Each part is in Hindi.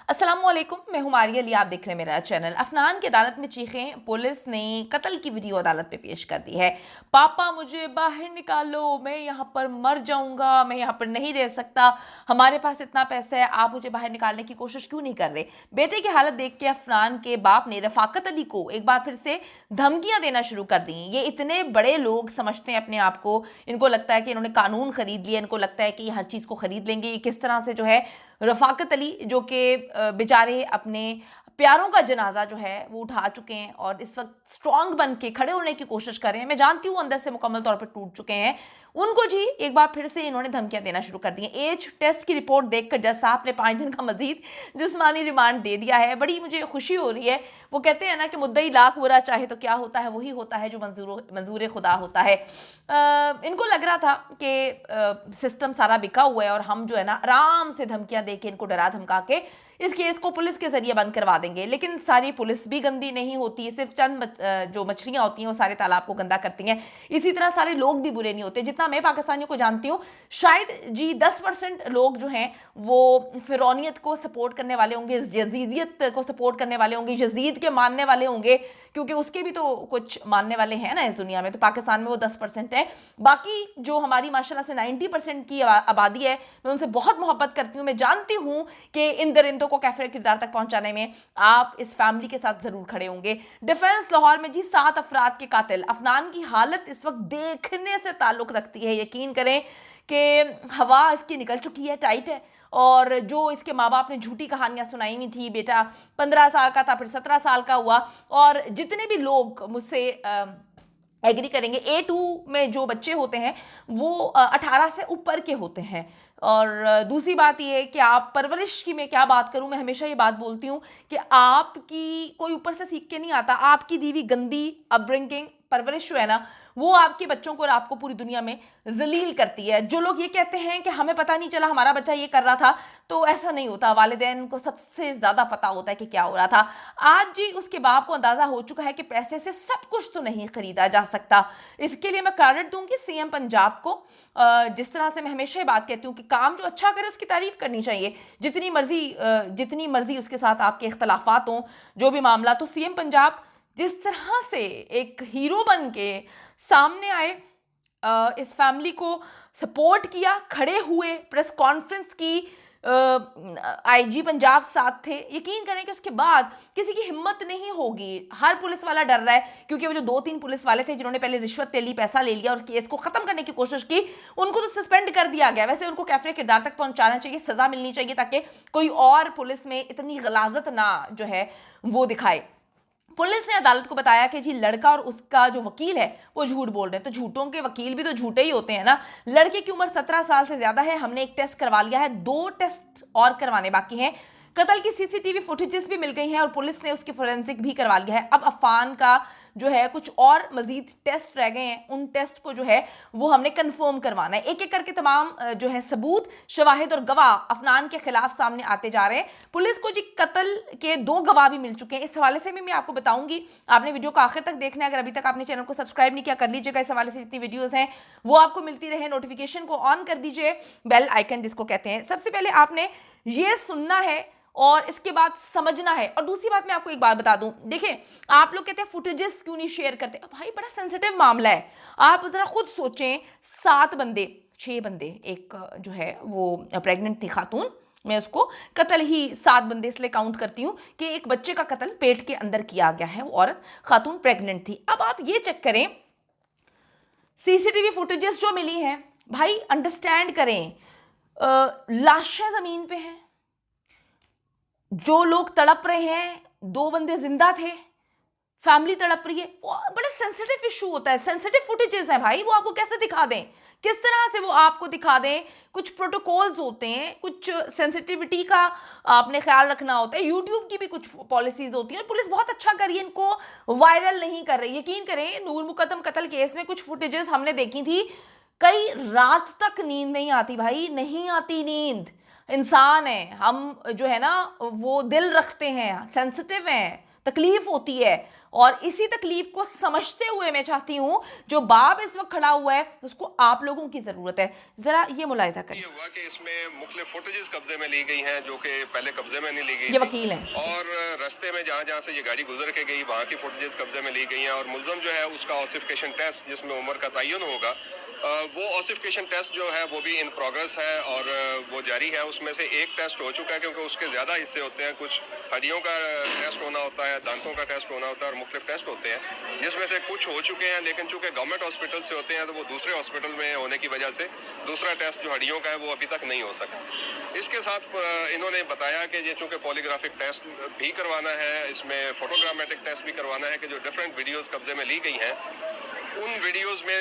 अस्सलामुअलैकुम, मैं हूं मारिया अली। आप देख रहे हैं मेरा चैनल। अफनान की अदालत में चीखें, पुलिस ने कत्ल की वीडियो अदालत में पेश कर दी है। पापा मुझे बाहर निकालो, मैं यहाँ पर मर जाऊंगा, मैं यहाँ पर नहीं रह सकता, हमारे पास इतना पैसा है, आप मुझे बाहर निकालने की कोशिश क्यों नहीं कर रहे। बेटे की हालत देख के अफनान के बाप ने रफाकत अली को एक बार फिर से धमकियां देना शुरू कर दी। ये इतने बड़े लोग समझते हैं अपने आप को, इनको लगता है कि इन्होंने कानून खरीद लिया, इनको लगता है कि ये हर चीज को खरीद लेंगे। ये किस तरह से जो है रफाकत अली जो कि बेचारे अपने प्यारों का जनाजा जो है वो उठा चुके हैं और इस वक्त स्ट्रांग बन के खड़े होने की कोशिश कर रहे हैं। मैं जानती हूँ अंदर से मुकम्मल तौर पर टूट चुके हैं। उनको जी एक बार फिर से इन्होंने धमकियां देना शुरू कर दी हैं। एज टेस्ट की रिपोर्ट देखकर जज साहब ने 5 दिन का मजीद जिस्मानी रिमांड दे दिया है। बड़ी मुझे खुशी हो रही है। वो कहते हैं ना कि मुद्दई लाख बुरा चाहे तो क्या होता है, वही होता है जो मंजूर खुदा होता है। इनको लग रहा था कि सिस्टम सारा बिका हुआ है और हम जो है ना आराम से धमकियां दे के, इनको डरा धमका के इस केस को पुलिस के जरिए बंद करवा देंगे। लेकिन सारी पुलिस भी गंदी नहीं होती, सिर्फ चंद जो मछलियां होती हैं वो सारे तालाब को गंदा करती हैं। इसी तरह सारे लोग भी बुरे नहीं होते। जितना मैं पाकिस्तानियों को जानती हूँ, शायद जी 10% लोग जो हैं वो फिरौनियत को सपोर्ट करने वाले होंगे, यजीदियत को सपोर्ट करने वाले होंगे, यजीद के मानने वाले होंगे, क्योंकि उसके भी तो कुछ मानने वाले हैं ना इस दुनिया में। तो पाकिस्तान में वो 10% है। बाकी जो हमारी माशाल्लाह से 90% की आबादी है, मैं उनसे बहुत मोहब्बत करती हूँ। मैं जानती हूँ कि इन दरिंदों को कैफे किरदार तक पहुंचाने में आप इस फैमिली के साथ जरूर खड़े होंगे। डिफेंस लाहौर में जी 7 अफराद के कातिल अफनान की हालत इस वक्त देखने से ताल्लुक रखती है। यकीन करें कि हवा इसकी निकल चुकी है, टाइट है। और जो इसके माँ बाप ने झूठी कहानियां सुनाई हुई थी, बेटा 15 साल का था, फिर 17 साल का हुआ, और जितने भी लोग मुझसे एग्री करेंगे, A2 में जो बच्चे होते हैं वो 18 से ऊपर के होते हैं। और दूसरी बात ये है कि आप परवरिश की मैं क्या बात करूं, मैं हमेशा ये बात बोलती हूं कि आपकी कोई ऊपर से सीख के नहीं आता। आपकी दीवी गंदी अपब्रिंगिंग, परवरिश जो है ना, वो आपके बच्चों को और आपको पूरी दुनिया में जलील करती है। जो लोग ये कहते हैं कि हमें पता नहीं चला, हमारा बच्चा ये कर रहा था, तो ऐसा नहीं होता। वालिदैन को सबसे ज्यादा पता होता है कि क्या हो रहा था। आज जी उसके बाप को अंदाजा हो चुका है कि पैसे से सब कुछ तो नहीं खरीदा जा सकता। इसके लिए मैं क्रेडिट दूंगी सीएम पंजाब को। जिस तरह से मैं हमेशा ये बात कहती हूँ कि काम जो अच्छा करे उसकी तारीफ करनी चाहिए, जितनी मर्जी उसके साथ आपके इख्तलाफात हों, जो भी मामला। तो सीएम पंजाब जिस तरह से एक हीरो बन के सामने आए, इस फैमिली को सपोर्ट किया, खड़े हुए, प्रेस कॉन्फ्रेंस की, आईजी पंजाब साथ थे। यकीन करें कि उसके बाद किसी की हिम्मत नहीं होगी। हर पुलिस वाला डर रहा है, क्योंकि वो जो 2-3 पुलिस वाले थे जिन्होंने पहले रिश्वत ले ली, पैसा ले लिया और केस को खत्म करने की कोशिश की, उनको तो सस्पेंड कर दिया गया। वैसे उनको कैफरे किरदार तक पहुंचाना चाहिए, सजा मिलनी चाहिए, ताकि कोई और पुलिस में इतनी गलाजत ना जो है वो दिखाए। पुलिस ने अदालत को बताया कि जी लड़का और उसका जो वकील है वो झूठ बोल रहे हैं। तो झूठों के वकील भी तो झूठे ही होते हैं ना। लड़के की उम्र 17 साल से ज्यादा है। हमने एक टेस्ट करवा लिया है, 2 टेस्ट और करवाने बाकी हैं। कत्ल की सीसीटीवी फुटेजेस भी मिल गई हैं और पुलिस ने उसकी फोरेंसिक भी करवा लिया है। अब अफान का जो है कुछ और मजीद टेस्ट रह गए हैं, उन टेस्ट को जो है वो हमने कंफर्म करवाना है। एक एक करके तमाम जो है सबूत, शवाहिद और गवाह अफनान के खिलाफ सामने आते जा रहे हैं। पुलिस को जी कत्ल के 2 गवाह भी मिल चुके हैं। इस हवाले से भी मैं आपको बताऊंगी। आपने वीडियो को आखिर तक देखना है। अगर अभी तक आपने चैनल को सब्सक्राइब नहीं किया, कर लीजिएगा। इस हवाले से जितनी वीडियोस हैं वो आपको मिलती रहे। नोटिफिकेशन को ऑन कर दीजिए, बेल आइकन जिसको कहते हैं। सबसे पहले आपने ये सुनना है और इसके बाद समझना है। और दूसरी बात मैं आपको एक बात बता दूं, देखिए आप लोग कहते हैं फुटेजेस क्यों नहीं शेयर करते। अब भाई बड़ा सेंसिटिव मामला है, आप जरा खुद सोचें। 6 बंदे, एक जो है वो प्रेग्नेंट थी खातून, मैं उसको कत्ल ही 7 बंदे इसलिए काउंट करती हूं कि एक बच्चे का कत्ल पेट के अंदर किया गया है। वो औरत खातून प्रेग्नेंट थी। अब आप ये चेक करें, सीसीटीवी फुटेजेस जो मिली हैं, भाई अंडरस्टैंड करें, लाशें जमीन पे हैं, जो लोग तड़प रहे हैं, 2 बंदे जिंदा थे, फैमिली तड़प रही है। वो बड़ा सेंसिटिव इशू होता है, सेंसिटिव फुटेजेस हैं भाई, वो आपको कैसे दिखा दें, किस तरह से वो आपको दिखा दें। कुछ प्रोटोकॉल्स होते हैं, कुछ सेंसिटिविटी का आपने ख्याल रखना होता है। यूट्यूब की भी कुछ पॉलिसीज होती हैं और पुलिस बहुत अच्छा कर रही है, इनको वायरल नहीं कर रही। यकीन करें, नूर मुकद्दम कत्ल केस में कुछ फुटेजेस हमने देखी थी, कई रात तक नींद नहीं आती भाई, नहीं आती नींद। इंसान है हम, जो है ना वो दिल रखते हैं, सेंसिटिव हैं, तकलीफ होती है, और इसी तकलीफ को समझते हुए मैं चाहती हूँ जो बाप इस वक्त खड़ा हुआ है उसको आप लोगों की जरूरत है। जरा ये मुलाहिजा करें। ये हुआ कि इसमें मुख्तलिफ फुटेजेस कब्जे में ली गई हैं जो कि पहले कब्जे में नहीं ली गई ये थी, वकील हैं, और रास्ते में जहाँ जहाँ से ये गाड़ी गुजर के गई वहाँ की फुटेजेस कब्जे में ली गई हैं। और मुलजम जो है उसका ऑसिफिकेशन टेस्ट जिसमें उम्र का तयन होगा, वो ऑसिफिकेशन टेस्ट जो है वो भी इन प्रोग्रेस है और वो जारी है। उसमें से एक टेस्ट हो चुका है क्योंकि उसके ज़्यादा हिस्से होते हैं, कुछ हड्डियों का टेस्ट होना होता है, दांतों का टेस्ट होना होता है और मुख्तलिफ टेस्ट होते हैं, जिसमें से कुछ हो चुके हैं। लेकिन चूंकि गवर्नमेंट हॉस्पिटल से होते हैं तो वो दूसरे हॉस्पिटल में होने की वजह से दूसरा टेस्ट जो हड्डियों का है वो अभी तक नहीं हो सका। इसके साथ इन्होंने बताया कि ये चूंकि पॉलीग्राफिक टेस्ट भी करवाना है, इसमें फोटोग्रामेटिक टेस्ट भी करवाना है कि जो डिफरेंट वीडियोस कब्जे में ली गई हैं उन वीडियोस में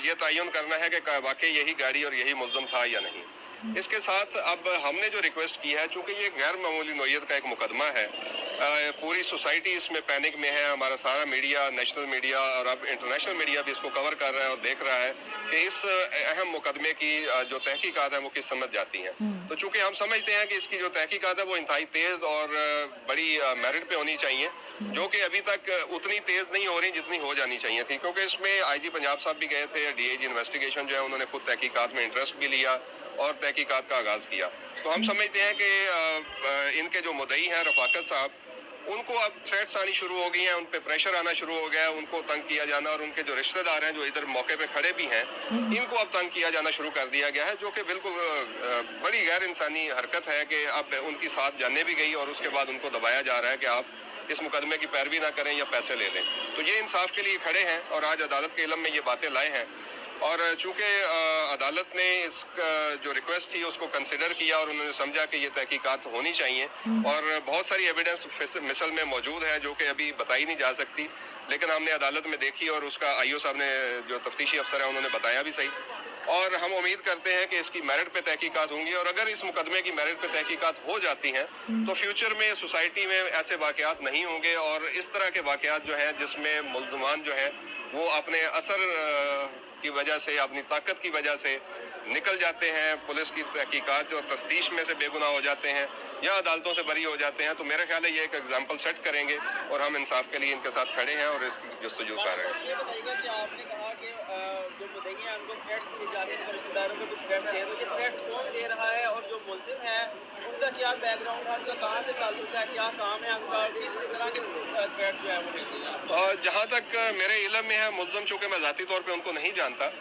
ये तयन करना है कि वाकई यही गाड़ी और यही मुलजम था या नहीं। इसके साथ अब हमने जो रिक्वेस्ट की है, चूंकि ये गैर मामूली नौयत का एक मुकदमा है, पूरी सोसाइटी इसमें पैनिक में है, हमारा सारा मीडिया, नेशनल मीडिया और अब इंटरनेशनल मीडिया भी इसको कवर कर रहा है और देख रहा है कि इस अहम मुकदमे की जो तहकीकात है वो किस समझ जाती हैं। तो चूंकि हम समझते हैं कि इसकी जो तहकीकात है वो इंतहाई तेज और बड़ी मेरिट पे होनी चाहिए, जो कि अभी तक उतनी तेज नहीं हो रही जितनी हो जानी चाहिए थी, क्योंकि इसमें आईजी पंजाब साहब भी गए थे, डीआईजी इन्वेस्टिगेशन जो है उन्होंने खुद तहकीकात में इंटरेस्ट भी लिया और तहकीकात का आगाज किया। तो हम समझते हैं कि इनके जो मुद्दई हैं रफाकत साहब, उनको अब थ्रेट्स आनी शुरू हो गई हैं, उन पे प्रेशर आना शुरू हो गया है, उनको तंग किया जाना, और उनके जो रिश्तेदार हैं जो इधर मौके पे खड़े भी हैं इनको अब तंग किया जाना शुरू कर दिया गया है, जो कि बिल्कुल बड़ी गैर इंसानी हरकत है कि अब उनकी साथ जाने भी गई और उसके बाद उनको दबाया जा रहा है कि आप इस मुकदमे की पैरवी ना करें या पैसे ले लें। तो ये इंसाफ के लिए खड़े हैं और आज अदालत के इल्म में ये बातें लाए हैं, और चूंकि अदालत ने इस जो रिक्वेस्ट थी उसको कंसिडर किया और उन्होंने समझा कि ये तहकीकात होनी चाहिए, और बहुत सारी एविडेंस मिसल में मौजूद है जो कि अभी बताई नहीं जा सकती, लेकिन हमने अदालत में देखी और उसका आईओ साहब ने, जो तफ्तीशी अफसर है, उन्होंने बताया भी सही। और हम उम्मीद करते हैं कि इसकी मेरिट पे तहकीकात होंगी, और अगर इस मुकदमे की मेरिट पे तहकीकात हो जाती हैं तो फ्यूचर में सोसाइटी में ऐसे वाकयात नहीं होंगे, और इस तरह के वाकयात जो हैं जिसमें मुल्ज़मान जो हैं वो अपने असर की वजह से, अपनी ताकत की वजह से निकल जाते हैं, पुलिस की तहकीकात और तफ्तीश में से बेगुनाह हो जाते हैं या अदालतों से बरी हो जाते हैं। तो मेरे ख्याल है ये एक एग्जाम्पल सेट करेंगे और हम इंसाफ के लिए इनके साथ खड़े हैं और इसकी जस्तजू कर रहे हैं। ये बताइएगा कि आपने कहा कि जो मुद्दई हैं उनको थ्रेट्स दिए जा रहे हैं, रिश्तेदारों को भी थ्रेट्स दे रहे हैं, तो ये थ्रेट्स कौन दे रहा है और जो मुलजिम है उनका क्या बैकग्राउंड है, उनका कहाँ से ताल्लुक है, क्या काम है उनका, इस तरह के थ्रेट्स जो है वो मिलते हैं? जहाँ तक मेरे इल्म में है, मुलजम चूँकि मैं ज़ाती तौर पे उनको नहीं जानता,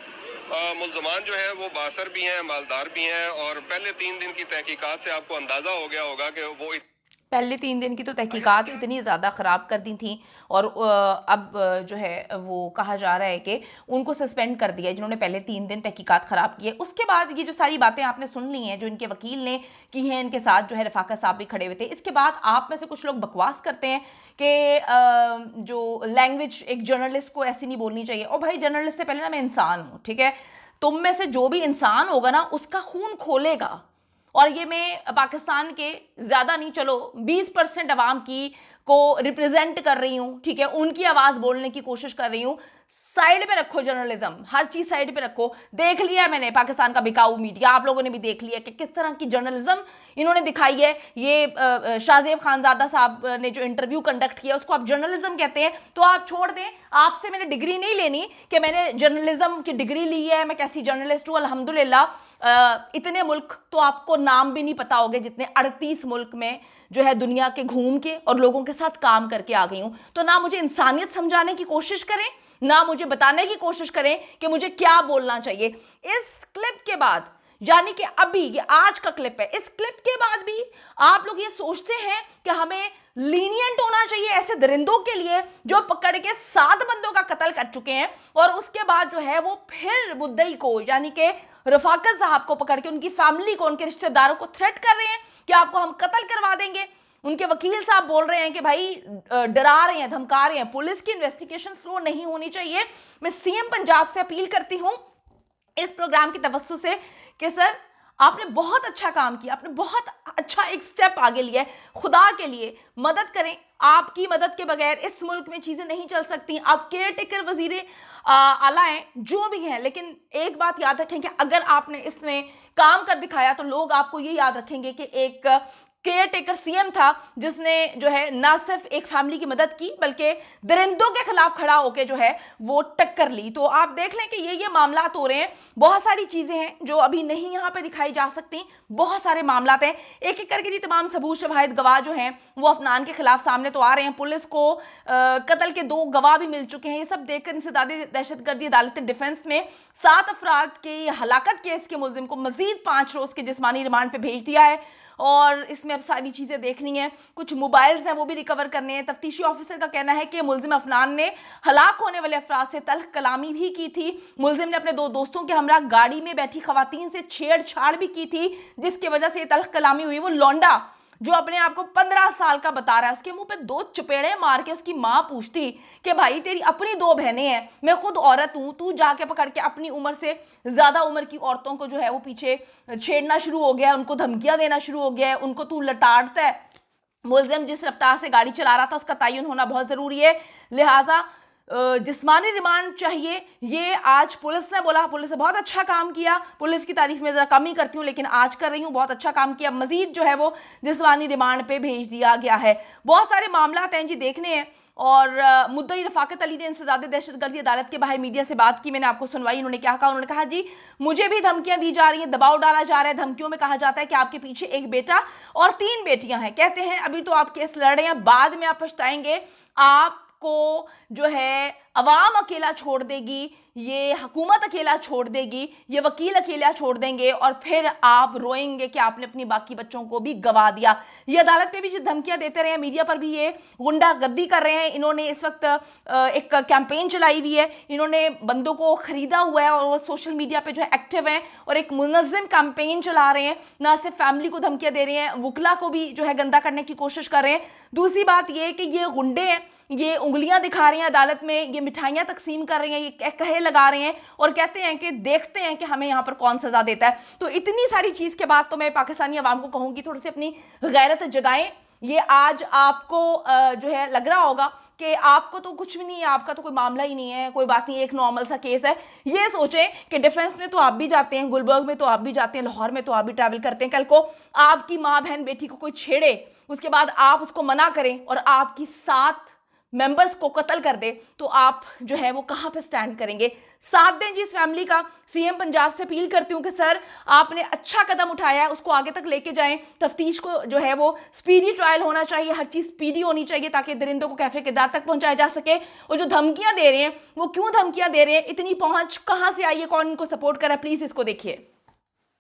मुल्ज़मान जो हैं वो बासर भी हैं, मालदार भी हैं, और पहले 3 दिन की तहकीकात से आपको अंदाज़ा हो गया होगा कि वो पहले 3 दिन की तो तहकीकात इतनी ज़्यादा ख़राब कर दी थी, और अब जो है वो कहा जा रहा है कि उनको सस्पेंड कर दिया जिन्होंने पहले 3 दिन तहकीकात ख़राब की है। उसके बाद ये जो सारी बातें आपने सुन ली हैं जो इनके वकील ने की हैं, इनके साथ जो है रफाकत साहब भी खड़े हुए थे, इसके बाद आप में से कुछ लोग बकवास करते हैं कि जो लैंग्वेज एक जर्नलिस्ट को ऐसी नहीं बोलनी चाहिए। और भाई जर्नलिस्ट से पहले ना मैं इंसान हूँ, ठीक है? तुम में से जो भी इंसान होगा ना उसका खून खोलेगा, और ये मैं पाकिस्तान के ज़्यादा नहीं, चलो 20% अवाम की को रिप्रेजेंट कर रही हूँ, ठीक है? उनकी आवाज़ बोलने की कोशिश कर रही हूँ। साइड पे रखो जर्नलिज्म, हर चीज़ साइड पे रखो। देख लिया मैंने पाकिस्तान का बिकाऊ मीडिया, आप लोगों ने भी देख लिया कि किस तरह की जर्नलिज्म इन्होंने दिखाई है। ये शाहजेब खानजादा साहब ने जो इंटरव्यू कंडक्ट किया उसको आप जर्नलिज्म कहते हैं, तो आप छोड़ दें। आपसे मैंने डिग्री नहीं लेनी कि मैंने जर्नलिज्म की डिग्री ली है, मैं कैसी जर्नलिस्ट हूँ। अल्हम्दुलिल्लाह इतने मुल्क तो आपको नाम भी नहीं पता होंगे जितने 38 मुल्क में जो है दुनिया के घूम के और लोगों के साथ काम करके आ गई हूँ। तो ना मुझे इंसानियत समझाने की कोशिश करें, ना मुझे बताने की कोशिश करें कि मुझे क्या बोलना चाहिए। इस क्लिप के बाद, यानी कि अभी ये आज का क्लिप है, इस क्लिप के बाद भी आप लोग ये सोचते हैं कि हमें लीनियंट होना चाहिए ऐसे दरिंदों के लिए जो पकड़ के 7 बंदों का कत्ल कर चुके हैं, और उसके बाद जो है वो फिर मुद्दई को यानी कि रफाकत साहब को पकड़ के उनकी फैमिली को, उनके रिश्तेदारों को थ्रेट कर रहे हैं कि आपको हम कत्ल करवा देंगे। उनके वकील साहब बोल रहे हैं कि भाई डरा रहे हैं, धमका रहे हैं, पुलिस की इन्वेस्टिगेशन स्लो नहीं होनी चाहिए। मैं सीएम पंजाब से अपील करती हूं इस प्रोग्राम की तवज्जो से कि सर आपने बहुत अच्छा काम किया, आपने बहुत अच्छा एक स्टेप आगे लिया है, खुदा के लिए मदद करें। आपकी मदद के बगैर इस मुल्क में चीज़ें नहीं चल सकती। आप केयर टेकर वजीर आला हैं, जो भी हैं, लेकिन एक बात याद रखें कि अगर आपने इसमें काम कर दिखाया तो लोग आपको ये याद रखेंगे कि एक केयर टेकर सीएम था जिसने जो है ना सिर्फ एक फैमिली की मदद की बल्कि दरिंदों के खिलाफ खड़ा होकर जो है वो टक्कर ली। तो आप देख लें कि ये मामलात हो रहे हैं। बहुत सारी चीजें हैं जो अभी नहीं यहाँ पे दिखाई जा सकती, बहुत सारे मामलात हैं। एक एक करके जी तमाम सबूत शवाहिद गवाह जो हैं वो अफनान के खिलाफ सामने तो आ रहे हैं। पुलिस को कत्ल के 2 गवाह भी मिल चुके हैं। ये सब देखकर इंसदादी दहशतगर्दी अदालत ने डिफेंस में 7 अफराद के हलाकत केस के मुल्जिम को मजीद 5 रोज के जिस्मानी रिमांड पे भेज दिया है और इसमें अब सारी चीजें देखनी है। कुछ मोबाइल्स हैं वो भी रिकवर करने हैं। तफ्तीशी ऑफिसर का कहना है कि मुल्जिम अफनान ने हलाक होने वाले अफराद से तल्ख कलामी भी की थी। मुल्जिम ने अपने 2 दोस्तों के हमरा गाड़ी में बैठी खवातीन से छेड़छाड़ भी की थी, जिसकी वजह से तल्ख कलामी हुई। वो लौंडा जो अपने आप को 15 साल का बता रहा है, उसके मुंह पे 2 चपेड़े मार के उसकी मां पूछती कि भाई तेरी अपनी 2 बहनें हैं, मैं खुद औरत हूं, तू जाके पकड़ के अपनी उम्र से ज्यादा उम्र की औरतों को जो है वो पीछे छेड़ना शुरू हो गया है, उनको धमकियां देना शुरू हो गया है, उनको तू लताड़ता है। मुल्जिम जिस रफ्तार से गाड़ी चला रहा था उसका तयन होना बहुत जरूरी है, लिहाजा जिस्मानी रिमांड चाहिए। ये आज पुलिस ने बोला, पुलिस ने बहुत अच्छा काम किया। पुलिस की तारीफ में जरा कम ही करती हूँ लेकिन आज कर रही हूँ, बहुत अच्छा काम किया। मजीद जो है वो जिस्मानी रिमांड पे भेज दिया गया है। बहुत सारे मामला हैं जी देखने हैं। और मुद्दई रफाकत अली ने इंसदादी दहशतगर्दी अदालत के बाहर मीडिया से बात की, मैंने आपको सुनवाई। उन्होंने क्या कहा? उन्होंने कहा जी मुझे भी धमकियां दी जा रही हैं, दबाव डाला जा रहा है। धमकियों में कहा जाता है कि आपके पीछे 1 बेटा और 3 बेटियां हैं। कहते हैं अभी तो आप केस लड़ रहे हैं, बाद में आप पछताएंगे। आपको जो है अवाम अकेला छोड़ देगी, ये हुकूमत अकेला छोड़ देगी, ये वकील अकेला छोड़ देंगे और फिर आप रोएंगे कि आपने अपनी बाकी बच्चों को भी गवा दिया। ये अदालत पे भी जो धमकियां देते रहे हैं, मीडिया पर भी ये गुंडागर्दी कर रहे हैं। इन्होंने इस वक्त एक कैंपेन चलाई हुई है, इन्होंने बंदों को खरीदा हुआ है और वो सोशल मीडिया पे जो है एक्टिव हैं और एक मुनज़्ज़म कैंपेन चला रहे हैं। ना सिर्फ फैमिली को धमकियां दे रहे हैं, वकला को भी जो है गंदा करने की कोशिश कर रहे हैं। दूसरी बात ये कि ये गुंडे हैं, ये उंगलियां दिखा रहे हैं अदालत में, ये मिठाइयां तकसीम कर रहे हैं, ये कहे लगा रहे हैं और कहते हैं कि देखते हैं कि हमें यहाँ पर कौन सजा देता है। तो इतनी सारी चीज के बाद तो मैं पाकिस्तानी अवाम को कहूंगी थोड़ी सी अपनी गैरत जगाएं। ये आज आपको जो है लग रहा होगा कि आपको तो कुछ भी नहीं है, आपका तो कोई मामला ही नहीं है, कोई बात नहीं, एक नॉर्मल सा केस है। ये सोचें कि डिफेंस में तो आप भी जाते हैं, गुलबर्ग में तो आप भी जाते हैं, लाहौर में तो आप भी ट्रैवल करते हैं। कल को आपकी माँ बहन बेटी को कोई छेड़े, उसके बाद आप उसको मना करें और आपकी 7 मेंबर्स को कत्ल कर दे, तो आप जो है वो कहां पे स्टैंड करेंगे? साथ दें जी इस फैमिली का। सीएम पंजाब से अपील करती हूं कि सर आपने अच्छा कदम उठाया है, उसको आगे तक लेके जाएं। तफ्तीश को जो है वो स्पीडी ट्रायल होना चाहिए, हर चीज स्पीडी होनी चाहिए ताकि दरिंदों को कैफे किरदार तक पहुंचाया जा सके। और जो धमकियां दे रहे हैं वो क्यों धमकियां दे रहे हैं, इतनी पहुंच कहां से आई है, कौन इनको सपोर्ट कर रहा है, प्लीज इसको देखिए।